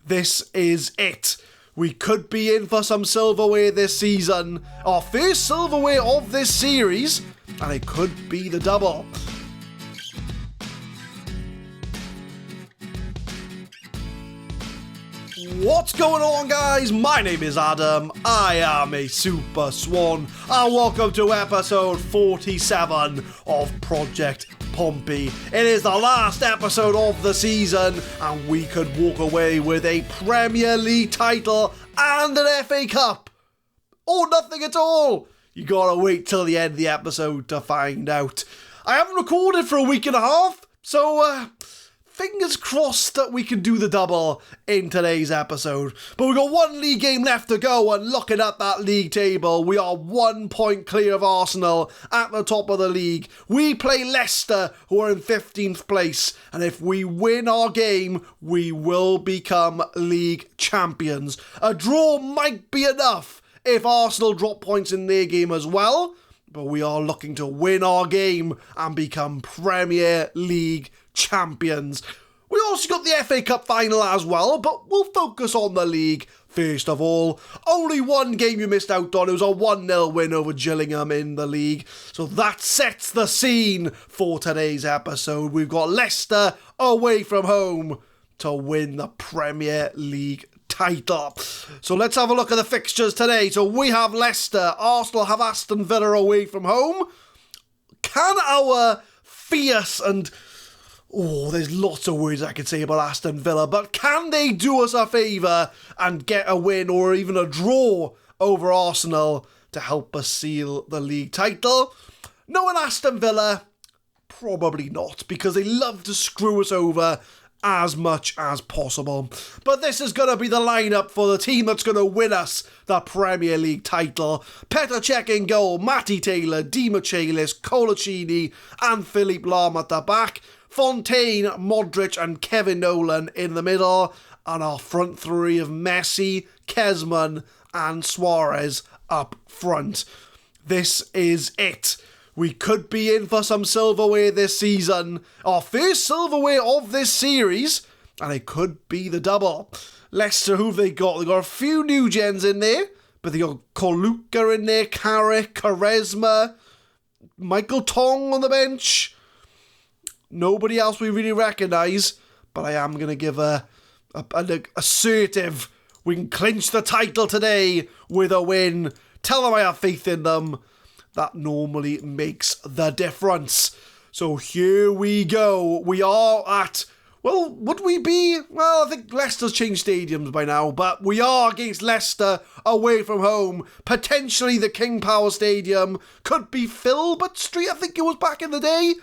This is it. We could be in for some silverware this season. Our first silverware of this series, and it could be the double. What's going on, guys? My name is Adam. I am a Super Swan, and welcome to episode 47 of Project Pompey. It is the last episode of the season, and we could walk away with a Premier League title and an FA Cup. Or nothing at all. You gotta wait till the end of the episode to find out. I haven't recorded for a week and a half, so fingers crossed that we can do the double in today's episode. But we've got one league game left to go, and looking at that league table, we are 1 point clear of Arsenal at the top of the league. We play Leicester, who are in 15th place, and if we win our game, we will become league champions. A draw might be enough if Arsenal drop points in their game as well, but we are looking to win our game and become Premier League champions. We also got the FA Cup final as well, but we'll focus on the league first of all. Only one game you missed out on. It was a 1-0 win over Gillingham in the league. So that sets the scene for today's episode. We've got Leicester away from home to win the Premier League title. So let's have a look at the fixtures today. So we have Leicester. Arsenal have Aston Villa away from home. Can our fierce and there's lots of words I could say about Aston Villa, but can they do us a favour and get a win or even a draw over Arsenal to help us seal the league title? Knowing Aston Villa, probably not, because they love to screw us over as much as possible. But this is going to be the lineup for the team that's going to win us the Premier League title. Petr Cech in goal, Matty Taylor, Di Michelis, Colaccini and Philippe Lahm at the back. Fontaine, Modric and Kevin Nolan in the middle, and our front three of Messi, Kezman and Suarez up front. This is it. We could be in for some silverware this season. Our first silverware of this series, and it could be the double. Leicester, who've they got? They've got a few new gens in there, but they got Coluca in there, Carrick, Quaresma, Michael Tong on the bench. Nobody else we really recognise, but I am going to give an assertive, we can clinch the title today with a win. Tell them I have faith in them. That normally makes the difference. So here we go. We are at, well, would we be? Well, I think Leicester's changed stadiums by now, but we are against Leicester away from home. Potentially the King Power Stadium. Could be Filbert Street, I think it was back in the day.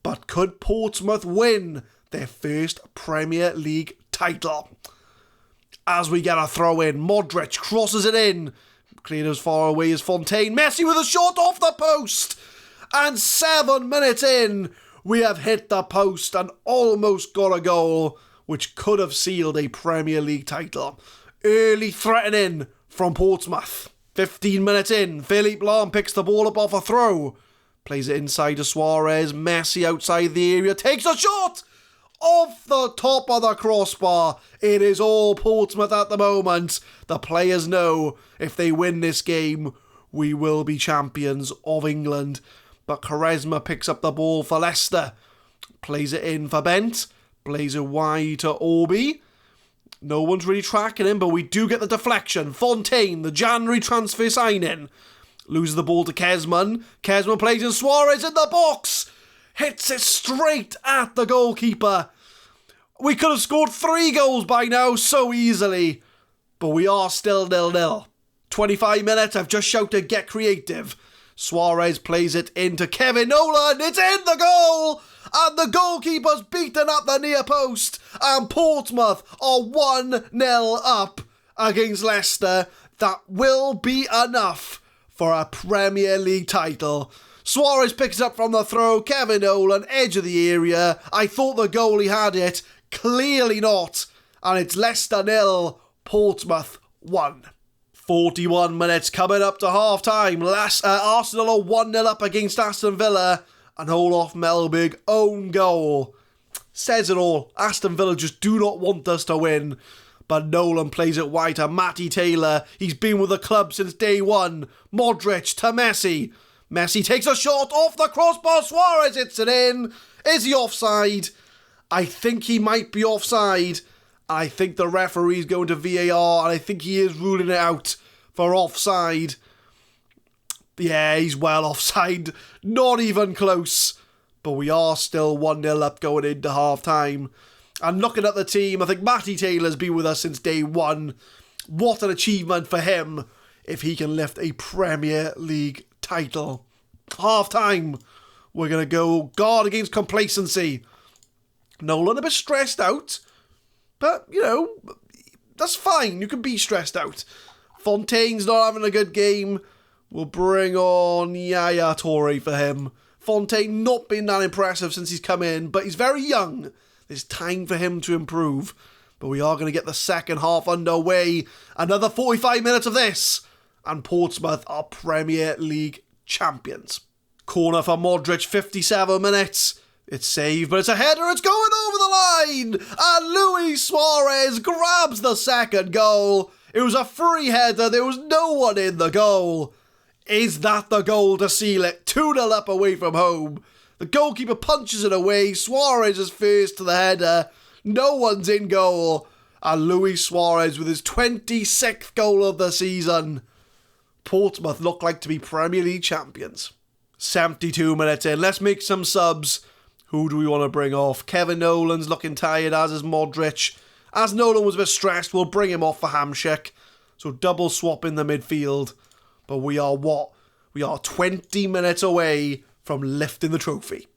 But could Portsmouth win their first Premier League title? As we get a throw in, Modric crosses it in. Cleared as far away as Fontaine. Messi with a shot off the post. And 7 minutes in, we have hit the post and almost got a goal, which could have sealed a Premier League title. Early threatening from Portsmouth. 15 minutes in, Philippe Lahm picks the ball up off a throw. Plays it inside to Suarez. Messi outside the area. Takes a shot! Off the top of the crossbar. It is all Portsmouth at the moment. The players know if they win this game, we will be champions of England. But Quaresma picks up the ball for Leicester. Plays it in for Bent. Plays it wide to Orby. No one's really tracking him, but we do get the deflection. Fontaine, the January transfer signing. Loses the ball to Kezman. Kezman plays in Suarez in the box. Hits it straight at the goalkeeper. We could have scored 3 goals by now so easily. But we are still 0-0. 25 minutes, I've just shouted get creative. Suarez plays it into Kevin Nolan. It's in the goal. And the goalkeeper's beaten up the near post. And Portsmouth are 1-0 up against Leicester. That will be enough for a Premier League title. Suarez picks up from the throw. Kevin Nolan, edge of the area. I thought the goalie had it. Clearly not. And it's Leicester 0, Portsmouth 1. 41 minutes coming up to half-time. Arsenal are 1-0 up against Aston Villa. And Olof Mellberg own goal. Says it all. Aston Villa just do not want us to win. But Nolan plays it wide to Matty Taylor. He's been with the club since day one. Modric to Messi. Messi takes a shot off the crossbar. Suarez hits it in. Is he offside? I think he might be offside. I think the referee's going to VAR, and I think he is ruling it out for offside. Yeah, he's well offside. Not even close. But we are still 1-0 up going into half-time. And looking at the team, I think Matty Taylor's been with us since day one. What an achievement for him if he can lift a Premier League title. Half-time, we're going to go guard against complacency. Nolan a bit stressed out, but, you know, that's fine. You can be stressed out. Fontaine's not having a good game. We'll bring on Yaya Toure for him. Fontaine not been that impressive since he's come in, but he's very young. There's time for him to improve. But we are going to get the second half underway. Another 45 minutes of this. And Portsmouth are Premier League champions. Corner for Modric, 57 minutes. It's saved, but it's a header. It's going over the line. And Luis Suarez grabs the second goal. It was a free header. There was no one in the goal. Is that the goal to seal it? 2-0 up away from home. The goalkeeper punches it away. Suarez is first to the header. No one's in goal. And Luis Suarez with his 26th goal of the season. Portsmouth look like to be Premier League champions. 72 minutes in. Let's make some subs. Who do we want to bring off? Kevin Nolan's looking tired, as is Modric. As Nolan was a bit stressed, we'll bring him off for Hamsik. So double swap in the midfield. But we are 20 minutes away from lifting the trophy.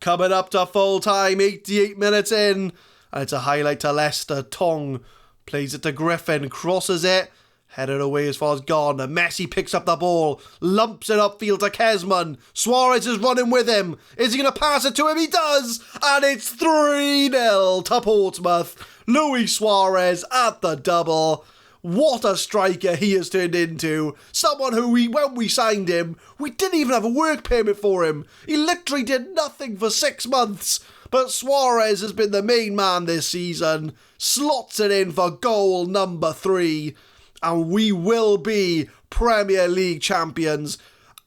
Coming up to full time, 88 minutes in. And it's a highlight to Leicester. Tong plays it to Griffin, crosses it, headed away as far as Gardner. Messi picks up the ball, lumps it upfield to Kezman. Suarez is running with him. Is he going to pass it to him? He does! And it's 3-0 to Portsmouth. Luis Suarez at the double. What a striker he has turned into. Someone who, when we signed him, we didn't even have a work permit for him. He literally did nothing for 6 months. But Suarez has been the main man this season. Slots it in for goal number 3. And we will be Premier League champions.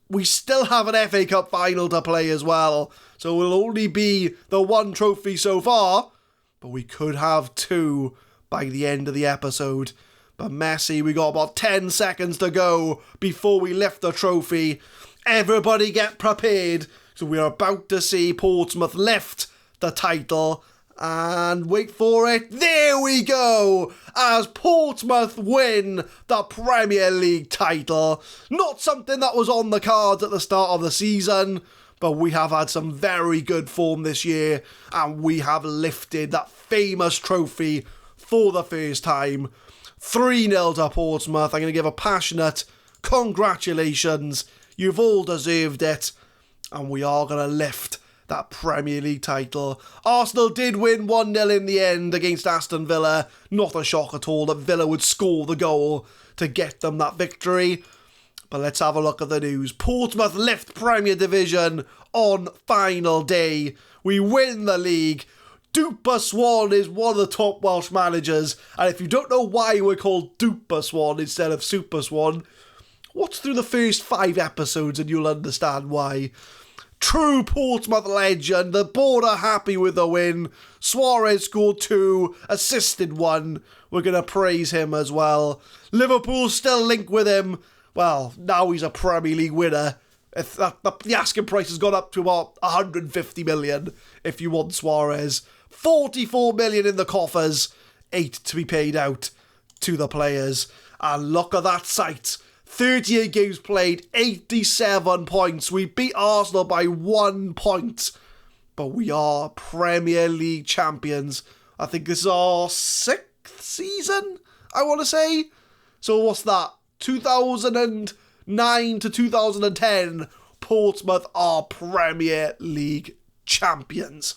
We still have an FA Cup final to play as well. So it will only be the 1 trophy so far. But we could have 2 by the end of the episode. But Messi, we got about 10 seconds to go before we lift the trophy. Everybody get prepared. So we're about to see Portsmouth lift the title. And wait for it. There we go. As Portsmouth win the Premier League title. Not something that was on the cards at the start of the season. But we have had some very good form this year. And we have lifted that famous trophy for the first time. 3-0 to Portsmouth. I'm going to give a passionate congratulations. You've all deserved it. And we are going to lift that Premier League title. Arsenal did win 1-0 in the end against Aston Villa. Not a shock at all that Villa would score the goal to get them that victory. But let's have a look at the news. Portsmouth lift Premier Division on final day. We win the league. Duper Swan is one of the top Welsh managers, and if you don't know why we're called Duper Swan instead of Super Swan, watch through the first 5 episodes and you'll understand why. True Portsmouth legend, the board are happy with the win. Suarez scored 2, assisted 1. We're going to praise him as well. Liverpool still linked with him. Well, now he's a Premier League winner. The asking price has gone up to about 150 million if you want Suarez. 44 million in the coffers, 8 to be paid out to the players. And look at that sight. 38 games played, 87 points. We beat Arsenal by 1 point. But we are Premier League champions. I think this is our 6th season, I want to say. So what's that? 2009 to 2010, Portsmouth are Premier League champions.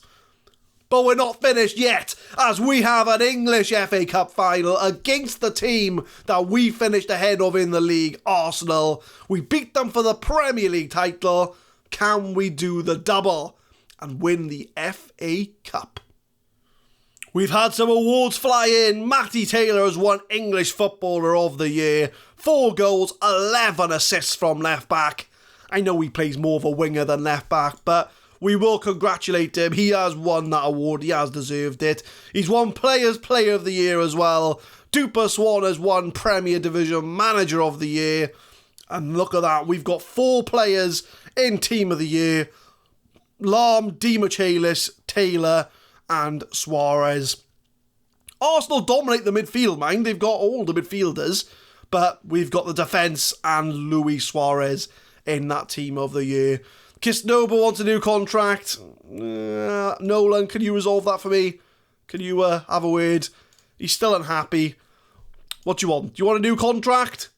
But we're not finished yet, as we have an English FA Cup final against the team that we finished ahead of in the league, Arsenal. We beat them for the Premier League title. Can we do the double and win the FA Cup? We've had some awards fly in. Matty Taylor has won English Footballer of the Year. 4 goals, 11 assists from left back. I know he plays more of a winger than left back, but we will congratulate him. He has won that award. He has deserved it. He's won Players Player of the Year as well. Duper Swan has won Premier Division Manager of the Year. And look at that. We've got 4 players in Team of the Year. Lahm, DiMichelis, Taylor and Suarez. Arsenal dominate the midfield, mind. They've got all the midfielders, but we've got the defence and Luis Suarez in that Team of the Year. Kisnoba wants a new contract. Nolan, can you resolve that for me? Can you have a word? He's still unhappy. What do you want? Do you want a new contract?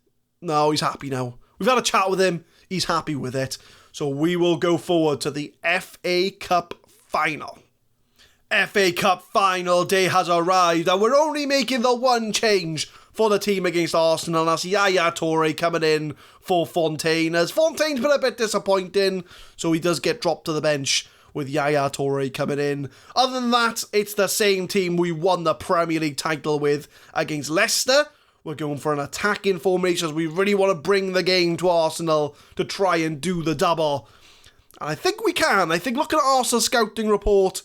No, he's happy now. We've had a chat with him. He's happy with it. So we will go forward to the FA Cup final. FA Cup final day has arrived, and we're only making the one change for the team against Arsenal. That's Yaya Toure coming in for Fontaine, as Fontaine's been a bit disappointing, so he does get dropped to the bench with Yaya Toure coming in. Other than that, it's the same team we won the Premier League title with against Leicester. We're going for an attacking formation as we really want to bring the game to Arsenal to try and do the double. And I think we can. I think looking at Arsenal's scouting report,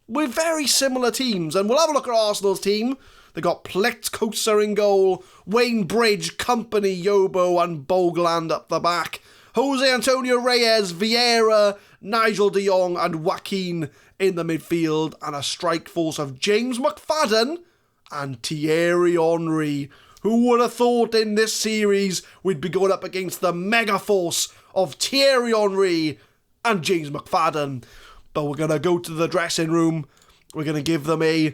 we're very similar teams. And we'll have a look at Arsenal's team. They got Pletkosar in goal, Wayne Bridge, Company, Yobo and Bogland up the back. Jose Antonio Reyes, Vieira, Nigel de Jong and Joaquin in the midfield. And a strike force of James McFadden and Thierry Henry. Who would have thought in this series we'd be going up against the mega force of Thierry Henry and James McFadden. But we're going to go to the dressing room. We're going to give them a...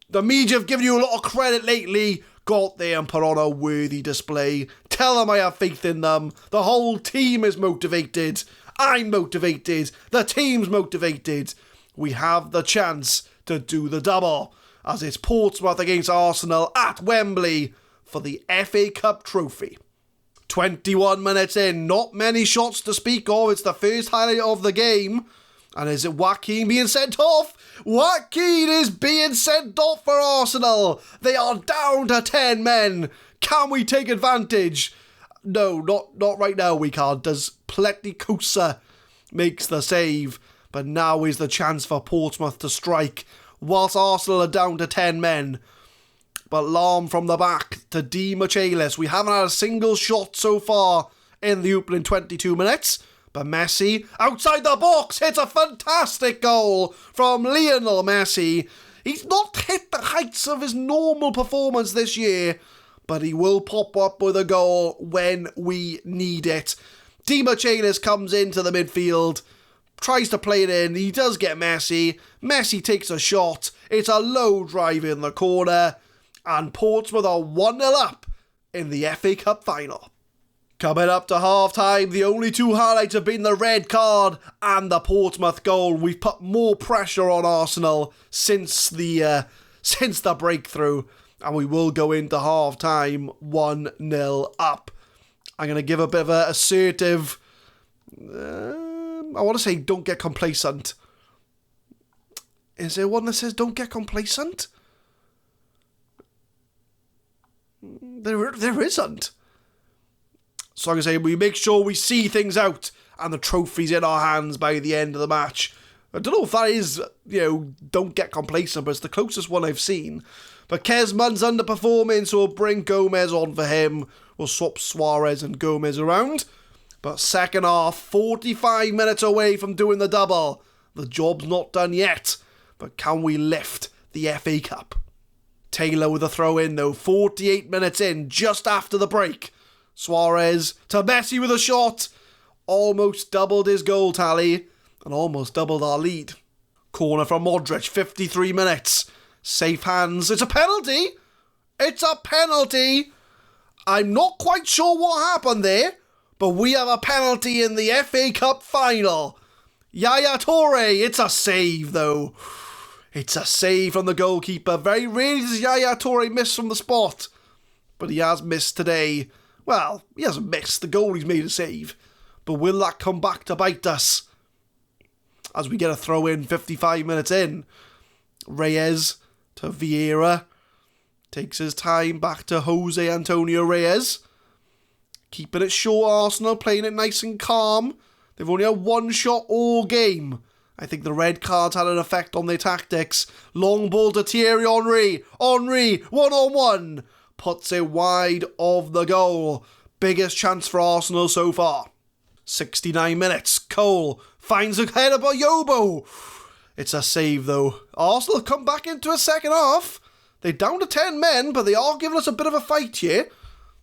The media have given you a lot of credit lately. Go out there and put on a worthy display. Tell them I have faith in them. The whole team is motivated. I'm motivated. The team's motivated. We have the chance to do the double, as it's Portsmouth against Arsenal at Wembley for the FA Cup trophy. 21 minutes in, not many shots to speak of. It's the first highlight of the game. And is it Joaquin being sent off? Joaquin is being sent off for Arsenal. They are down to 10 men. Can we take advantage? No, not right now we can't. Does Pletkosar makes the save. But now is the chance for Portsmouth to strike whilst Arsenal are down to 10 men. But Lahm from the back to DiMichelis. We haven't had a single shot so far in the opening 22 minutes. But Messi, outside the box, hits a fantastic goal from Lionel Messi. He's not hit the heights of his normal performance this year, but he will pop up with a goal when we need it. DiMichelis comes into the midfield, tries to play it in. He does get Messi. Messi takes a shot. It's a low drive in the corner. And Portsmouth are 1-0 up in the FA Cup final. Coming up to half-time, the only 2 highlights have been the red card and the Portsmouth goal. We've put more pressure on Arsenal since the breakthrough. And we will go into half-time 1-0 up. I'm going to give a bit of an assertive... I want to say don't get complacent. Is there one that says don't get complacent? There isn't. So like I say, we make sure we see things out and the trophy's in our hands by the end of the match. I don't know if that is, don't get complacent, but it's the closest one I've seen. But Kezman's underperforming, so we'll bring Gomez on for him. We'll swap Suarez and Gomez around. But second half, 45 minutes away from doing the double. The job's not done yet, but can we lift the FA Cup? Taylor with a throw in though, 48 minutes in, just after the break. Suarez to Messi with a shot. Almost doubled his goal tally and almost doubled our lead. Corner from Modric, 53 minutes. Safe hands. It's a penalty. It's a penalty. I'm not quite sure what happened there, but we have a penalty in the FA Cup final. Yaya Toure, it's a save though. It's a save from the goalkeeper. Very rarely does Yaya Toure miss from the spot, but he has missed today. Well, he hasn't missed. The goalie's made a save. But will that come back to bite us? As we get a throw in 55 minutes in. Reyes to Vieira. Takes his time back to Jose Antonio Reyes. Keeping it short, Arsenal, playing it nice and calm. They've only had one shot all game. I think the red cards had an effect on their tactics. Long ball to Thierry Henry. Henry, one-on-one. Puts it wide of the goal. Biggest chance for Arsenal so far. 69 minutes. Cole finds a header by Yobo. It's a save though. Arsenal come back into a second half. They're down to 10 men, but they are giving us a bit of a fight here.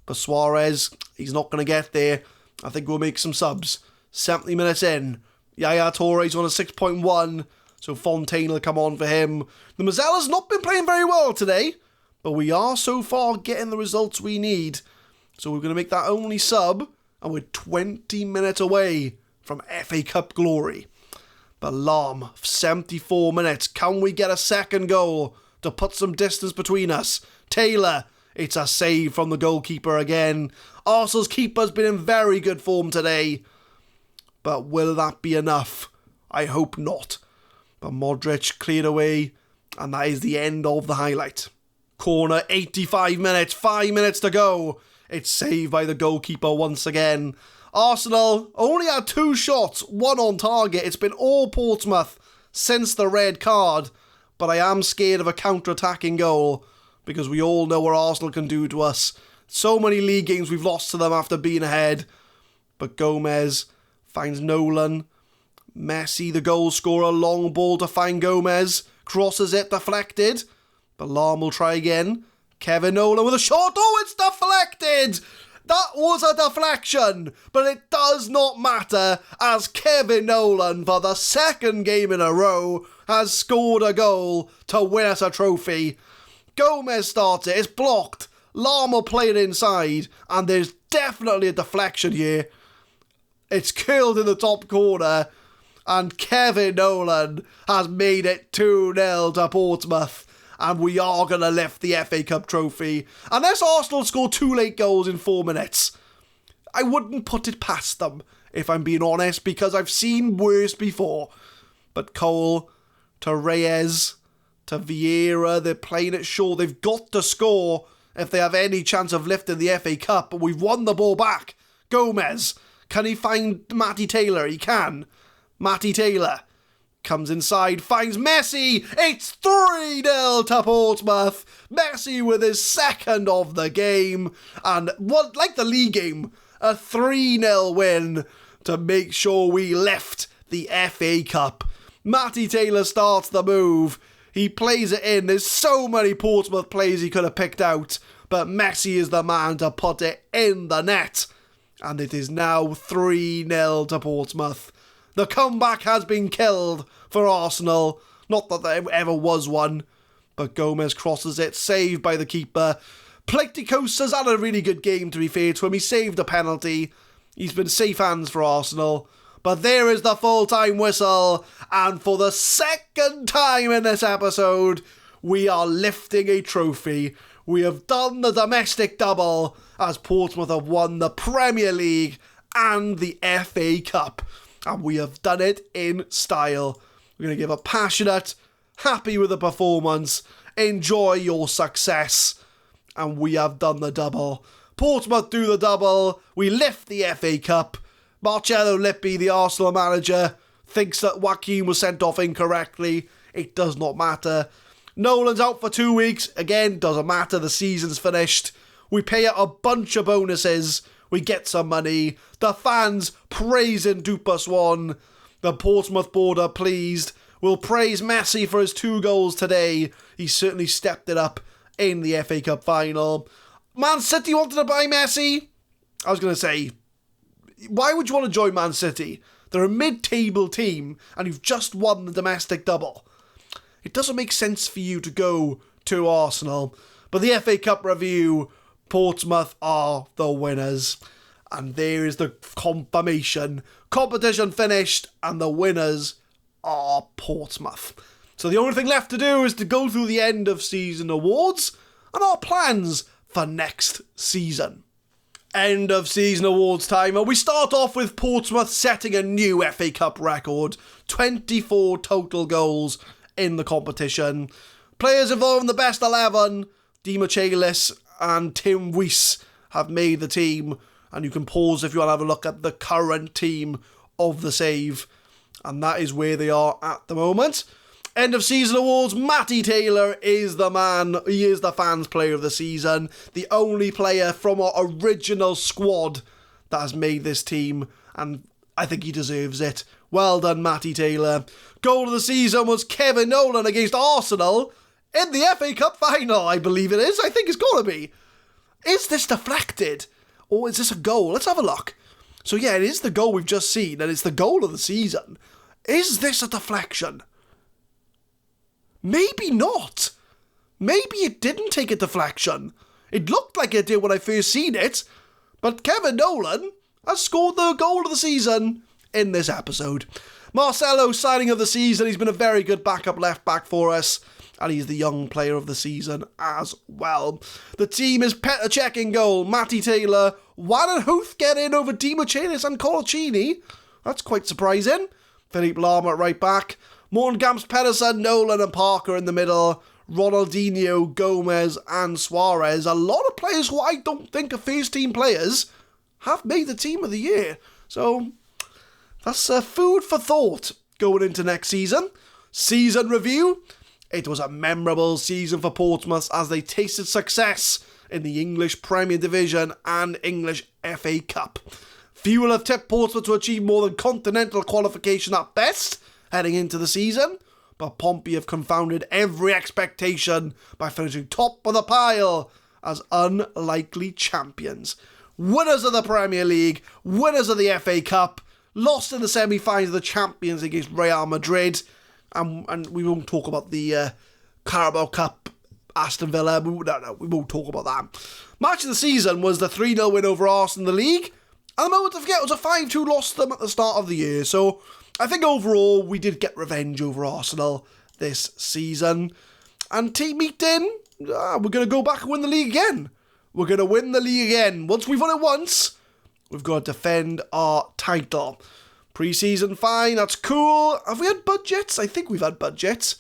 But Suarez, he's not going to get there. I think we'll make some subs. 70 minutes in. Yaya Touré's on a 6.1, so Fontaine will come on for him. The Mazzella's not been playing very well today, but we are so far getting the results we need. So we're going to make that only sub, and we're 20 minutes away from FA Cup glory. But Lam, 74 minutes. Can we get a second goal to put some distance between us? Taylor, it's a save from the goalkeeper again. Arsenal's keeper's been in very good form today. But will that be enough? I hope not. But Modric cleared away, and that is the end of the highlight. Corner, 85 minutes, 5 minutes to go. It's saved by the goalkeeper once again. Arsenal only had 2 shots, 1 on target. It's been all Portsmouth since the red card. But I am scared of a counter-attacking goal, because we all know what Arsenal can do to us. So many league games we've lost to them after being ahead. But Gomez finds Nolan. Messi, the goal scorer, long ball to find Gomez. Crosses it, deflected. But Lam will try again. Kevin Nolan with a shot. Oh, it's deflected! That was a deflection, but it does not matter as Kevin Nolan, for the second game in a row, has scored a goal to win us a trophy. Gomez starts it, it's blocked. Lam will play it inside, and there's definitely a deflection here. It's curled in the top corner, and Kevin Nolan has made it 2-0 to Portsmouth, and we are going to lift the FA Cup trophy. Unless Arsenal score 2 late goals in 4 minutes, I wouldn't put it past them, if I'm being honest, because I've seen worse before. But Cole to Reyes to Vieira, they're playing it short. They've got to score if they have any chance of lifting the FA Cup, but we've won the ball back. Gomez, can he find Matty Taylor? He can. Matty Taylor comes inside, finds Messi. It's 3-0 to Portsmouth. Messi with his second of the game. And what, like the league game, a 3-0 win to make sure we lift the FA Cup. Matty Taylor starts the move. He plays it in. There's so many Portsmouth plays he could have picked out, but Messi is the man to put it in the net. And it is now 3-0 to Portsmouth. The comeback has been killed for Arsenal. Not that there ever was one. But Gomez crosses it, saved by the keeper. Pletikosa's had a really good game, to be fair to him. He saved a penalty. He's been safe hands for Arsenal. But there is the full-time whistle. And for the second time in this episode, we are lifting a trophy. We have done the domestic double as Portsmouth have won the Premier League and the FA Cup. And we have done it in style. We're going to give a passionate, happy with the performance, enjoy your success. And we have done the double. Portsmouth do the double. We lift the FA Cup. Marcello Lippi, the Arsenal manager, thinks that Joaquin was sent off incorrectly. It does not matter. Nolan's out for 2 weeks. Again, doesn't matter. The season's finished. We pay out a bunch of bonuses. We get some money. The fans praising Duper Swan. The Portsmouth board are pleased. We'll praise Messi for his 2 goals today. He certainly stepped it up in the FA Cup final. Man City wanted to buy Messi. I was going to say, why would you want to join Man City? They're a mid-table team and you've just won the domestic double. It doesn't make sense for you to go to Arsenal. But the FA Cup review, Portsmouth are the winners. And there is the confirmation. Competition finished and the winners are Portsmouth. So the only thing left to do is to go through the end of season awards and our plans for next season. End of season awards time, and we start off with Portsmouth setting a new FA Cup record. 24 total goals in the competition. Players involved in the best 11, TheMadScientist and Tim Weiss have made the team. And you can pause if you want to have a look at the current team of the save. And that is where they are at the moment. End of season awards, Matty Taylor is the man. He is the fans player of the season. The only player from our original squad that has made this team. And I think he deserves it. Well done, Matty Taylor. Goal of the season was Kevin Nolan against Arsenal in the FA Cup final, I believe it is. I think it's got to be. Is this deflected? Or is this a goal? Let's have a look. So yeah, it is the goal we've just seen, and it's the goal of the season. Is this a deflection? Maybe not. Maybe it didn't take a deflection. It looked like it did when I first seen it, but Kevin Nolan has scored the goal of the season in this episode. Marcelo, signing of the season. He's been a very good backup left back for us, and he's the young player of the season as well. The team is Petr Cech in goal, Matty Taylor, Warren Huth get in over TheMadScientist and Colaccini. That's quite surprising. Philippe Lahm at right back, Morten Gamst Pedersen, Nolan and Parker in the middle, Ronaldinho, Gomez and Suarez. A lot of players who I don't think are first team players have made the team of the year. So that's food for thought going into next season. Season review. It was a memorable season for Portsmouth as they tasted success in the English Premier Division and English FA Cup. Few will have tipped Portsmouth to achieve more than continental qualification at best heading into the season, but Pompey have confounded every expectation by finishing top of the pile as unlikely champions. Winners of the Premier League, winners of the FA Cup, lost in the semi-finals of the champions against Real Madrid, and we won't talk about the Carabao Cup, Aston Villa. We won't talk about that. Match of the season was the 3-0 win over Arsenal in the league. And the moment to forget was a 5-2 loss to them at the start of the year. So I think overall we did get revenge over Arsenal this season. And team meeting, we're going to go back and win the league again. We're going to win the league again. Once we've won it once, we've got to defend our title. Pre-season fine, that's cool. Have we had budgets? I think we've had budgets.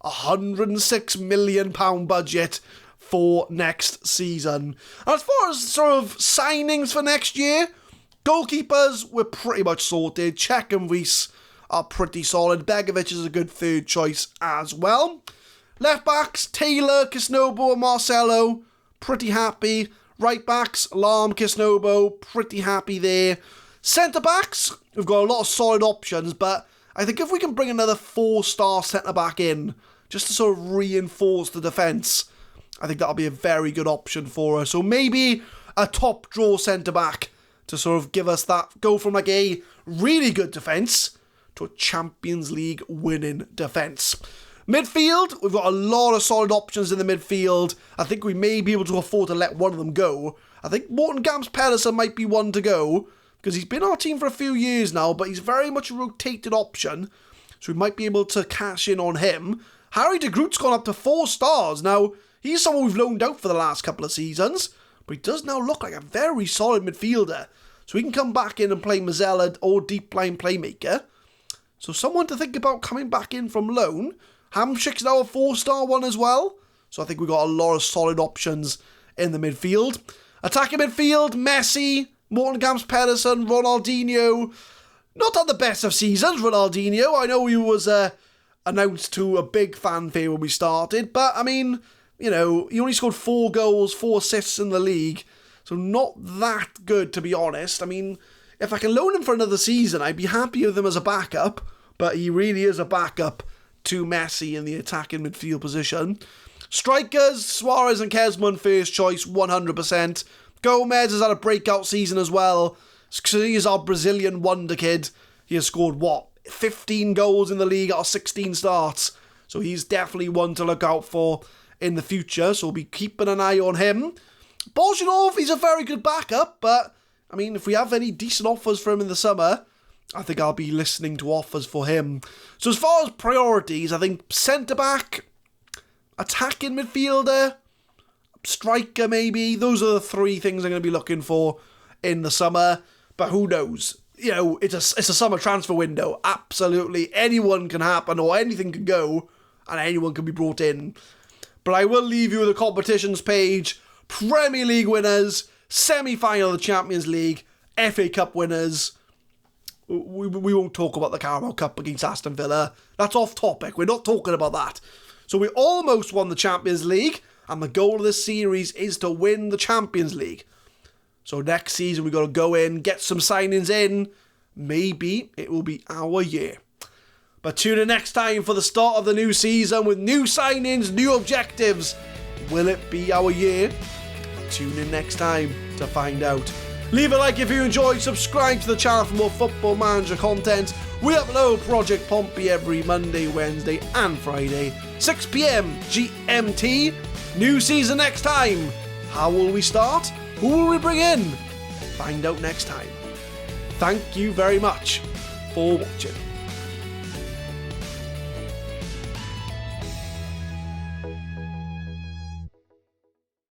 £106 million budget for next season. And as far as sort of signings for next year, goalkeepers, we're pretty much sorted. Cech and Weiss are pretty solid. Begovic is a good third choice as well. Left backs, Taylor, Kisnobo and Marcelo, pretty happy. Right backs, Lahm, Kisnobo, pretty happy there. Centre backs, we've got a lot of solid options, but I think if we can bring another 4-star centre back in, just to sort of reinforce the defence, I think that'll be a very good option for us. So maybe a top draw centre-back to sort of give us that, go from like a really good defence to a Champions League winning defence. Midfield, we've got a lot of solid options in the midfield. I think we may be able to afford to let one of them go. I think Morten Gamst Pedersen might be one to go, because he's been on our team for a few years now, but he's very much a rotated option, so we might be able to cash in on him. Harry de Groot's gone up to 4 stars. Now, he's someone we've loaned out for the last couple of seasons, but he does now look like a very solid midfielder. So he can come back in and play Mazzella or deep line playmaker. So someone to think about coming back in from loan. Hamshik's now a 4-star one as well. So I think we've got a lot of solid options in the midfield. Attacking midfield, Messi, Morten Gamst Pedersen, Ronaldinho. Not at the best of seasons, Ronaldinho. I know he was announced to a big fanfare when we started, but I mean, you know, he only scored 4 goals, 4 assists in the league, so not that good, to be honest. I mean, if I can loan him for another season, I'd be happy with him as a backup, but he really is a backup to Messi in the attacking midfield position. Strikers, Suarez and Kesman, first choice, 100%. Gomez has had a breakout season as well. He is our Brazilian wonder kid. He has scored, 15 goals in the league out of 16 starts. So he's definitely one to look out for in the future. So we'll be keeping an eye on him. Bolshinov, he's a very good backup. But, I mean, if we have any decent offers for him in the summer, I think I'll be listening to offers for him. So as far as priorities, I think centre-back, attacking midfielder, striker maybe. Those are the 3 things I'm going to be looking for in the summer. But who knows? it's a summer transfer window. Absolutely anyone can happen, or anything can go, and anyone can be brought in. But I will leave you with the competitions page. Premier League winners, semi-final of the Champions League, FA Cup winners. We won't talk about the Carabao Cup against Aston Villa. That's off topic. We're not talking about that. So we almost won the Champions League, and the goal of this series is to win the Champions League. So next season we've got to go in, get some signings in. Maybe it will be our year. But tune in next time for the start of the new season with new signings, new objectives. Will it be our year? Tune in next time to find out. Leave a like if you enjoyed, subscribe to the channel for more Football Manager content. We upload Project Pompey every Monday, Wednesday and Friday, 6 PM GMT. New season next time. How will we start? Who will we bring in? Find out next time. Thank you very much for watching.